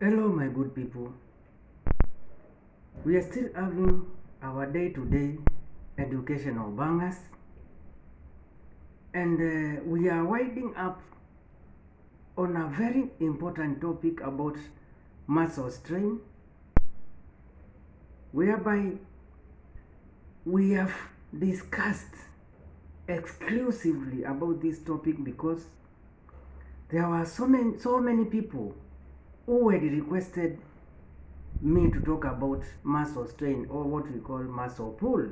Hello, my good people. We are still having our day-to-day educational bangers, and we are winding up on a very important topic about muscle strain, whereby we have discussed exclusively about this topic because there were so many people who had requested me to talk about muscle strain, or what we call muscle pull.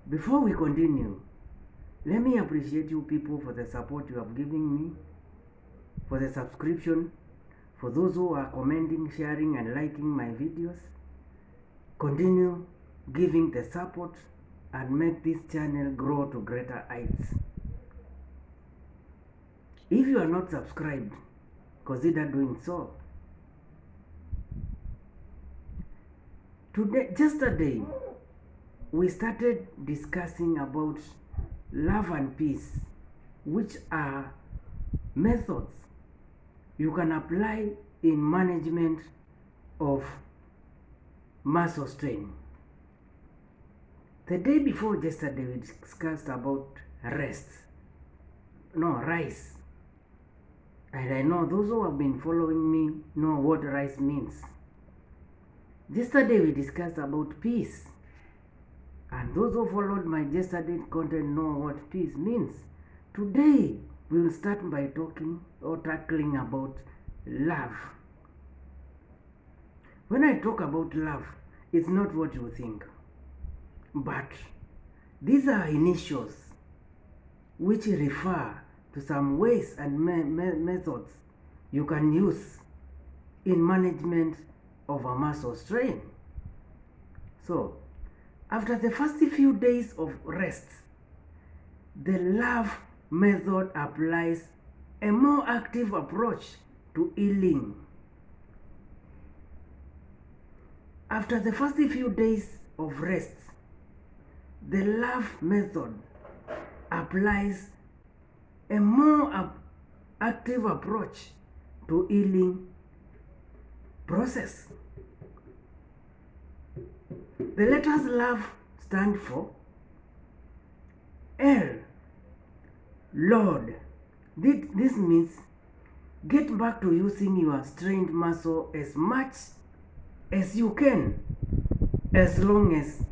Before we continue, let me appreciate you people for the support you have given me, for the subscription, for those who are commenting, sharing and liking my videos. Continue giving the support and make this channel grow to greater heights. If you are not subscribed, consider doing so. Yesterday, we started discussing about love and peace, which are methods you can apply in management of muscle strain. The day before yesterday, we discussed about rise. And I know those who have been following me know what rise means. Yesterday we discussed about peace, and those who followed my yesterday content know what peace means. Today we will start by talking or tackling about love. When I talk about love, it's not what you think, but these are initials which refer to some ways and methods you can use in management of a muscle strain. So, after the first few days of rest, the love method applies a more active approach to healing. After the first few days of rest, the love method applies a more active approach to healing process. The letters love stand for L, Lord. This means get back to using your strained muscle as much as you can, as long as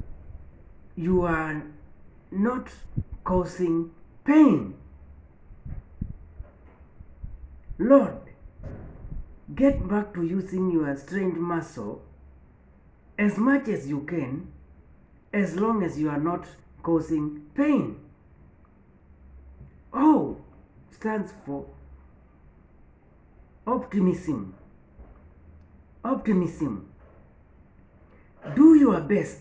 you are not causing pain. Lord, get back to using your strained muscle as much as you can, as long as you are not causing pain. O stands for optimism. Optimism. Do your best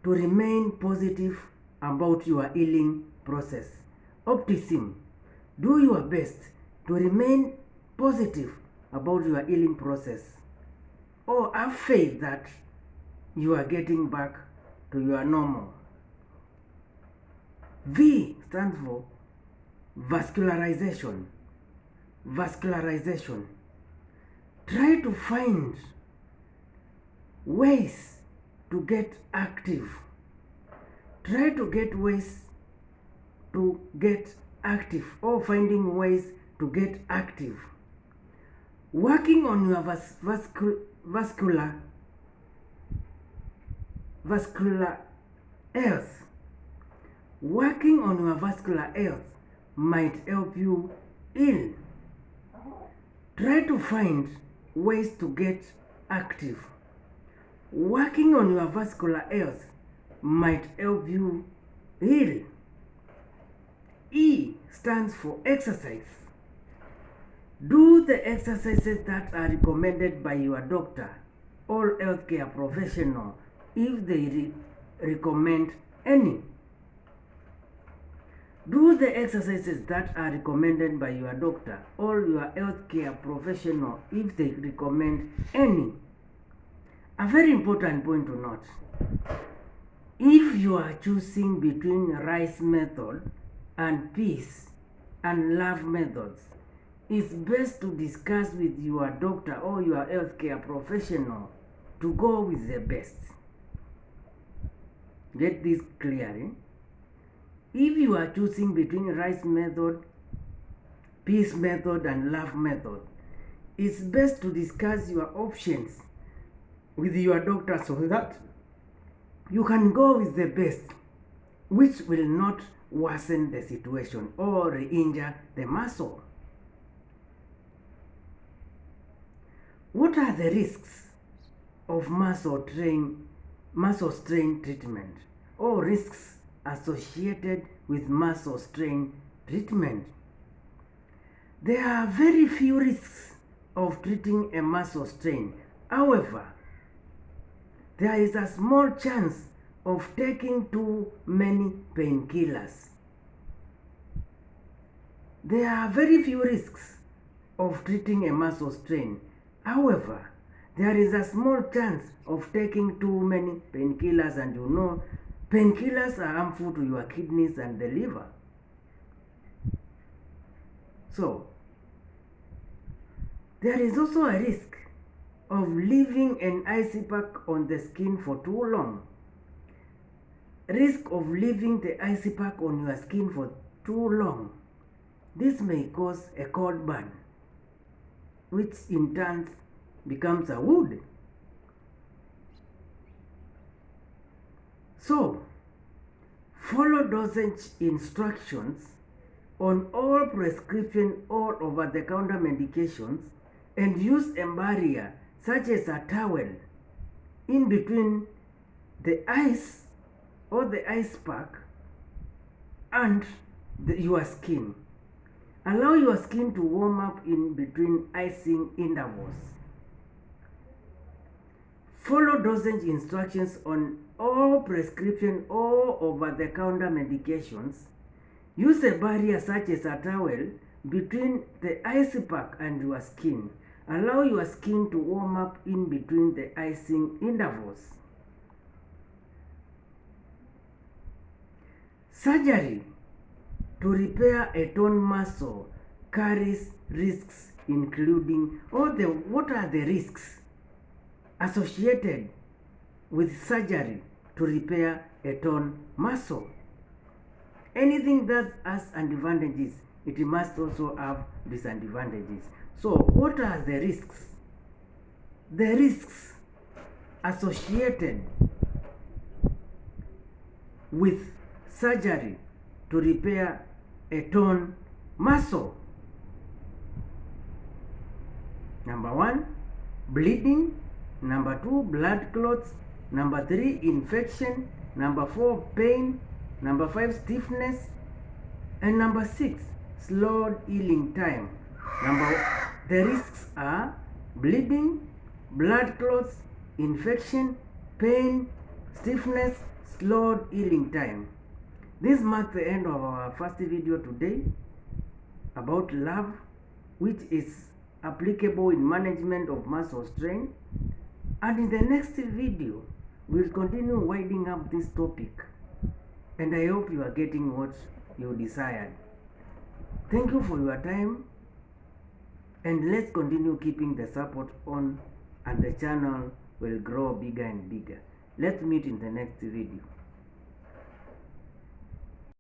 to remain positive about your healing process. Optimism. Do your best to remain positive about your healing process, or have faith that you are getting back to your normal. V stands for vascularization. Vascularization. Try to find ways to get active. Try to get ways to get active, or finding ways to get active. Working on your vascular health. Working on your vascular health might help you heal. Try to find ways to get active. Working on your vascular health might help you heal. E stands for exercise. Do the exercises that are recommended by your doctor or healthcare professional if they recommend any. Do the exercises that are recommended by your doctor or your healthcare professional if they recommend any. A very important point to note: if you are choosing between rise method and peace and love methods, it's best to discuss with your doctor or your healthcare professional to go with the best. Get this clear, eh? If you are choosing between rice method, peace method, and L.O.V.E method, it's best to discuss your options with your doctor so that you can go with the best, which will not worsen the situation or injure the muscle. What are the risks of muscle strain treatment or risks associated with muscle strain treatment? There are very few risks of treating a muscle strain. However, there is a small chance of taking too many painkillers. There are very few risks of treating a muscle strain. However, there is a small chance of taking too many painkillers, and you know, painkillers are harmful to your kidneys and the liver. So, there is also a risk of leaving an icy pack on the skin for too long. Risk of leaving the icy pack on your skin for too long. This may cause a cold burn, which in turn becomes a wound. So, follow dosage instructions on all prescription or over-the-counter medications and use a barrier such as a towel in between the ice or the ice pack and your skin. Allow your skin to warm up in between icing intervals. Follow dosage instructions on all prescription or over-the-counter medications. Use a barrier such as a towel between the ice pack and your skin. Allow your skin to warm up in between the icing intervals. Surgery to repair a torn muscle carries risks, including what are the risks associated with surgery to repair a torn muscle? Anything that has advantages, it must also have disadvantages. So, what are the risks? The risks associated with surgery to repair a torn muscle. Number 1, bleeding. Number 2, blood clots. Number 3, infection. Number 4, pain. Number 5, stiffness. And number 6, slowed healing time. The risks are bleeding, blood clots, infection, pain, stiffness, slowed healing time. This marks the end of our first video today about L.O.V.E, which is applicable in management of muscle strain. And in the next video, we'll continue winding up this topic. And I hope you are getting what you desired. Thank you for your time. And let's continue keeping the support on, and the channel will grow bigger and bigger. Let's meet in the next video.